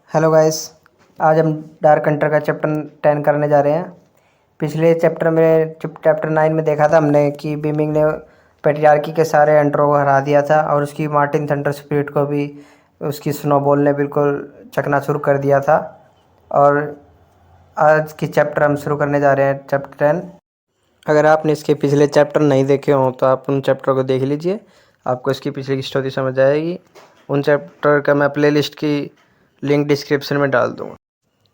Hello guys. आज हम dark Hunter का चैप्टर 10 करने जा रहे हैं। पिछले चैप्टर 9 में देखा था हमने कि बीमिंग ने पेट्रियार्की के सारे हंटरों को हरा दिया था और उसकी मार्टिन थंडर स्पिरिट को भी उसकी स्नोबॉल ने बिल्कुल चकनाचूर कर दिया था। और आज की चैप्टर हम शुरू करने जा रहे हैं, चैप्टर 10। अगर आपने इसके पिछले चैप्टर नहीं देखे हों तो आप उन चैप्टर को देख लीजिए, आपको इसकी पिछले की स्टोरी समझ आएगी। उन चैप्टर का मैं प्लेलिस्ट की लिंक डिस्क्रिप्शन में डाल दूँगा।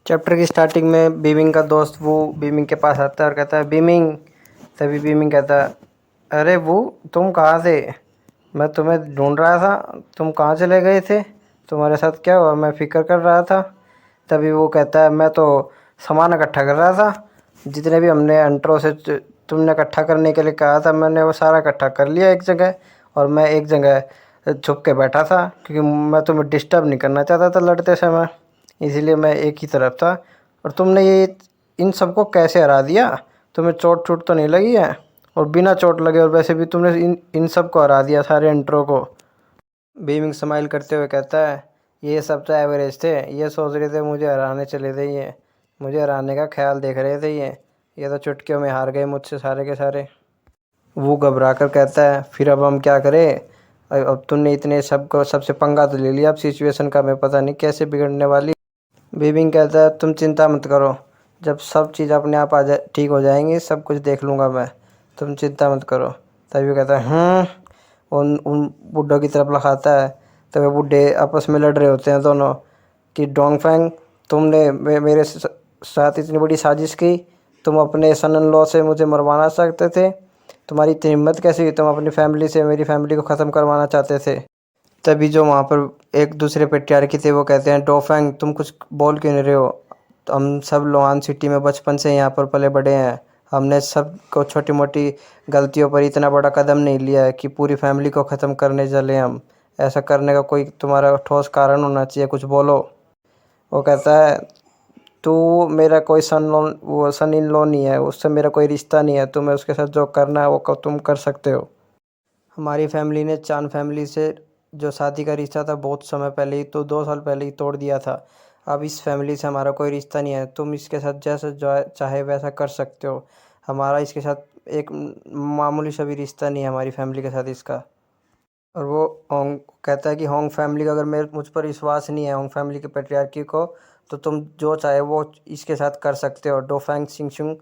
चैप्टर की स्टार्टिंग में बीमिंग का दोस्त वो बीमिंग के पास आता है और कहता है बीमिंग। तभी बीमिंग कहता है, अरे वो तुम कहाँ थे? मैं तुम्हें ढूंढ रहा था, तुम कहाँ चले गए थे? तुम्हारे साथ क्या हुआ? मैं फिक्र कर रहा था। तभी वो कहता है, मैं तो सामान इकट्ठा कर रहा था, जितने भी हमने अंटरों से तुमने इकट्ठा करने के लिए कहा था, मैंने वो सारा इकट्ठा कर लिया एक जगह। और मैं एक जगह छुप के बैठा था क्योंकि मैं तुम्हें डिस्टर्ब नहीं करना चाहता था लड़ते समय, इसीलिए मैं एक ही तरफ था। और तुमने ये इन सबको कैसे हरा दिया? तुम्हें चोट चोट तो नहीं लगी है? और बिना चोट लगे और वैसे भी तुमने इन सबको हरा दिया, सारे एंट्रो को। बीमिंग स्माइल करते हुए कहता है, ये सब तो एवरेज थे, ये सोच रहे थे मुझे हराने चले थे, ये मुझे हराने का ख्याल देख रहे थे, ये तो चुटकियों में हार गए मुझसे सारे के सारे। वो घबरा कर कहता है, फिर अब हम क्या करें? अब तुमने इतने सबको सबसे पंगा तो ले लिया, अब सिचुएशन का मैं पता नहीं कैसे बिगड़ने वाली। बीबिंग कहता है, तुम चिंता मत करो, जब सब चीज़ अपने आप आ जाए ठीक हो जाएंगी, सब कुछ देख लूँगा मैं, तुम चिंता मत करो। तभी वो कहता है उन उन बुड्ढों की तरफ लखाता है। तभी बुड्ढे आपस में लड़ रहे होते हैं दोनों कि डोंगफेंग, तुमने मेरे साथ इतनी बड़ी साजिश की, तुम अपने सन इन लॉ से मुझे मरवाना चाहते थे, तुम्हारी इतनी हिम्मत कैसे हुई? तुम अपनी फैमिली से मेरी फैमिली को ख़त्म करवाना चाहते थे। तभी जो वहाँ पर एक दूसरे पेट्रियार्की थे वो कहते हैं, डोफेंग तुम कुछ बोल क्यों नहीं रहे हो? तो हम सब लोहान सिटी में बचपन से यहाँ पर पले बड़े हैं, हमने सब को छोटी मोटी गलतियों पर इतना बड़ा कदम नहीं लिया है कि पूरी फैमिली को ख़त्म करने चले हम। ऐसा करने का कोई तुम्हारा ठोस कारण होना चाहिए, कुछ बोलो। वो कहता है, तू मेरा कोई सन इन लॉ नहीं है, उससे मेरा कोई रिश्ता नहीं है, तुम्हें उसके साथ जो करना है वो तुम कर सकते हो। हमारी फैमिली ने चांद फैमिली से जो शादी का रिश्ता था बहुत समय पहले ही, तो 2 साल पहले ही तोड़ दिया था। अब इस फैमिली से हमारा कोई रिश्ता नहीं है, तुम इसके साथ जैसा जो चाहे वैसा कर सकते हो। हमारा इसके साथ एक मामूली सा भी रिश्ता नहीं है हमारी फैमिली के साथ इसका। और वो होंग कहता है कि होंग फैमिली का अगर मेरे मुझ पर विश्वास नहीं है, होंग फैमिली के पेट्रियार्की को, तो तुम जो चाहे वो इसके साथ कर सकते हो। डोफेंग सिंगचुंग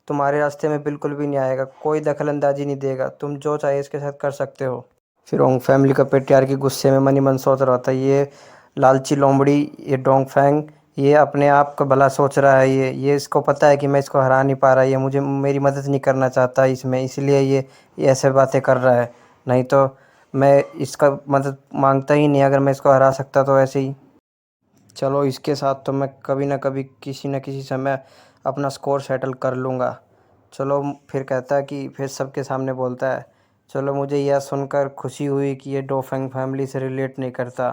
तुम्हारे रास्ते में बिल्कुल भी नहीं आएगा, कोई दखल अंदाजी नहीं देगा, तुम जो चाहे इसके साथ कर सकते हो। फिर ओंग फैमिली का पेट्रियार्की गुस्से में मनी मन सोच रहा था, ये लालची लोमड़ी, ये डोंग फैंग, ये अपने आप का भला सोच रहा है, ये इसको पता है कि मैं इसको हरा नहीं पा रहा, ये मुझे मेरी मदद नहीं करना चाहता इसमें, इसलिए ये ऐसे बातें कर रहा है। नहीं तो मैं इसका मदद मांगता ही नहीं, अगर मैं इसको हरा सकता तो ऐसे ही। चलो इसके साथ तो मैं कभी ना कभी किसी न किसी समय अपना स्कोर सेटल कर लूँगा। चलो। फिर कहता है कि फिर सबके सामने बोलता है, चलो मुझे यह सुनकर खुशी हुई कि ये डोफेंग फैमिली से रिलेट नहीं करता।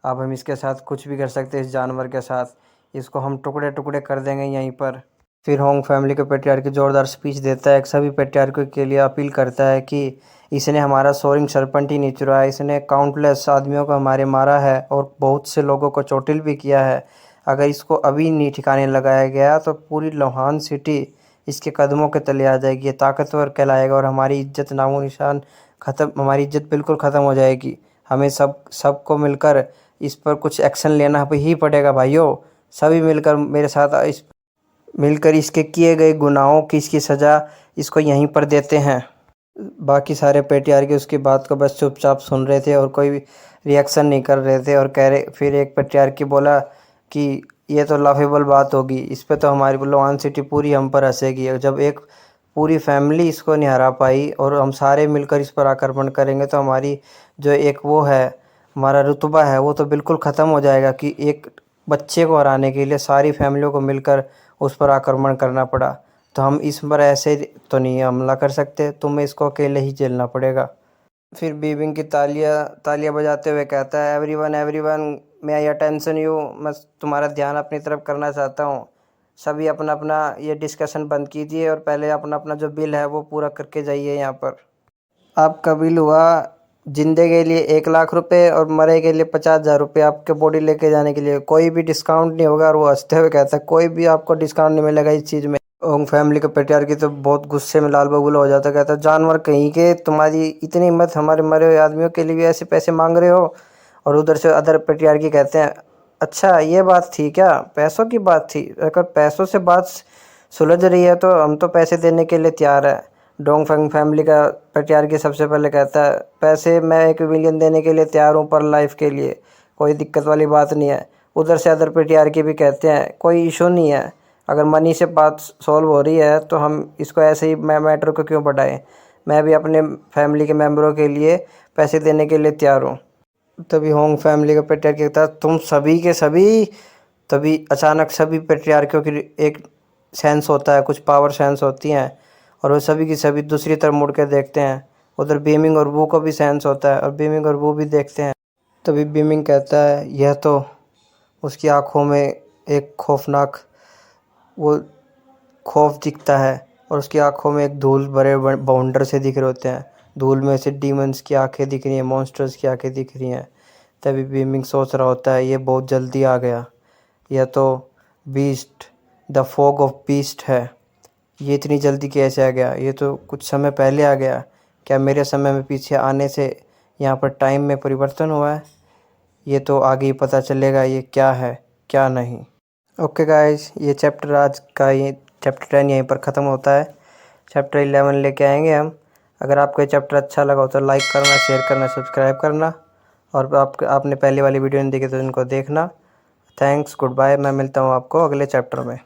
अब हम इसके साथ कुछ भी कर सकते हैं, इस जानवर के साथ, इसको हम टुकड़े टुकड़े कर देंगे यहीं पर। फिर होंग फैमिली के पेट्रियार्की जोरदार स्पीच देता है, सभी पेट्रियार्की के लिए अपील करता है कि इसने हमारा सोरिंग सरपंच ही नहीं चुराया, इसने काउंटलेस आदमियों को हमारे मारा है और बहुत से लोगों को चोटिल भी किया है। अगर इसको अभी नहीं ठिकाने लगाया गया तो पूरी लोहान सिटी इसके कदमों के तले आ जाएगी, ये ताकतवर कहलाएगा और हमारी इज्जत नामो निशान ख़त्म, हमारी इज्जत बिल्कुल ख़त्म हो जाएगी। हमें सबको मिलकर इस पर कुछ एक्शन लेना ही पड़ेगा भाइयों। सभी मिलकर इसके किए गए गुनाहों की इसकी सज़ा इसको यहीं पर देते हैं। बाकी सारे पेट्रियार्की उसकी बात को बस चुपचाप सुन रहे थे और कोई भी रिएक्शन नहीं कर रहे थे। और कह रहे, फिर एक पेट्रियार्की बोला कि ये तो लाफेबल बात होगी, इस पे तो हमारी लोहान सिटी पूरी हम पर हंसेगी। जब एक पूरी फैमिली इसको नहीं हरा पाई और हम सारे मिलकर इस पर आक्रमण करेंगे तो हमारी जो एक वो है, हमारा रुतबा है, वो तो बिल्कुल ख़त्म हो जाएगा कि एक बच्चे को हराने के लिए सारी फैमिलियों को मिलकर उस पर आक्रमण करना पड़ा। तो हम इस पर ऐसे तो नहीं हमला कर सकते, तुम्हें इसको अकेले ही झेलना पड़ेगा। फिर बीबिंग की तालियां तालियां बजाते हुए कहता है, everyone everyone, may I attention you, मैं तुम्हारा ध्यान अपनी तरफ करना चाहता हूँ। सभी अपना अपना ये डिस्कशन बंद कीजिए और पहले अपना अपना जो बिल है वो पूरा करके जाइए यहाँ पर। आपका बिल हुआ जिंदे के लिए 1 लाख रुपए और मरे के लिए 50,000 रुपये आपके बॉडी लेके जाने के लिए कोई भी डिस्काउंट नहीं होगा। और वो हंसते हुए कहता है कोई भी आपको डिस्काउंट नहीं मिलेगा इस चीज़ में। ओंग फैमिली का पेट्रियार्की तो बहुत गुस्से में लाल बबूला हो जाता, कहता जानवर कहीं के, तुम्हारी इतनी हिम्मत हमारे मरे हुए आदमियों के लिए भी ऐसे पैसे मांग रहे हो। और उधर से अदर पेट्रियार्की कहते हैं अच्छा ये बात थी क्या, पैसों की बात थी, अगर पैसों से बात सुलझ रही है तो हम तो पैसे देने के लिए तैयार है। डोंगफेंग फैमिली का पेट्रियार्की सबसे पहले कहता है पैसे मैं 1 मिलियन देने के लिए तैयार हूँ पर लाइफ के लिए, कोई दिक्कत वाली बात नहीं है। उधर से अदर पेट्रियार्की भी कहते हैं कोई इशू नहीं है, अगर मनी से बात सॉल्व हो रही है तो हम इसको ऐसे ही मैटर को क्यों बढ़ाएं, मैं भी अपने फैमिली के मेम्बरों के लिए पैसे देने के लिए तैयार हूँ। तभी होंग फैमिली का पेट्रियार्की कहता है तुम सभी के सभी। तभी अचानक सभी पेट्रियार्कियों की एक सेंस होता है, कुछ पावर सेंस होती हैं और वो सभी की सभी दूसरी तरफ मुड़ के देखते हैं। उधर बीमिंग और वू को भी सेंस होता है और बीमिंग और वू भी देखते हैं। तभी बीमिंग कहता है यह तो, उसकी आंखों में एक खौफनाक वो खौफ दिखता है और उसकी आंखों में एक धूल भरे बाउंडर से दिख रहे होते हैं। धूल में से डीमंस की आंखें दिख रही हैं, मॉन्स्टर्स की आंखें दिख रही हैं। तभी बीमिंग सोच रहा होता है ये बहुत जल्दी आ गया, यह तो beast the fog of beast है, ये इतनी जल्दी कैसे आ गया, ये तो कुछ समय पहले आ गया, क्या मेरे समय में पीछे आने से यहाँ पर टाइम में परिवर्तन हुआ है, ये तो आगे ही पता चलेगा ये क्या है क्या नहीं। ओके गाइस, ये चैप्टर आज का ये चैप्टर 10 यहीं पर ख़त्म होता है। चैप्टर 11 लेके आएंगे हम। अगर आपको ये चैप्टर अच्छा लगा हो तो लाइक करना, शेयर करना, सब्सक्राइब करना और आपने पहले वाली वीडियो नहीं देखी तो इनको देखना। थैंक्स, गुड बाय, मैं मिलता हूँ आपको अगले चैप्टर में।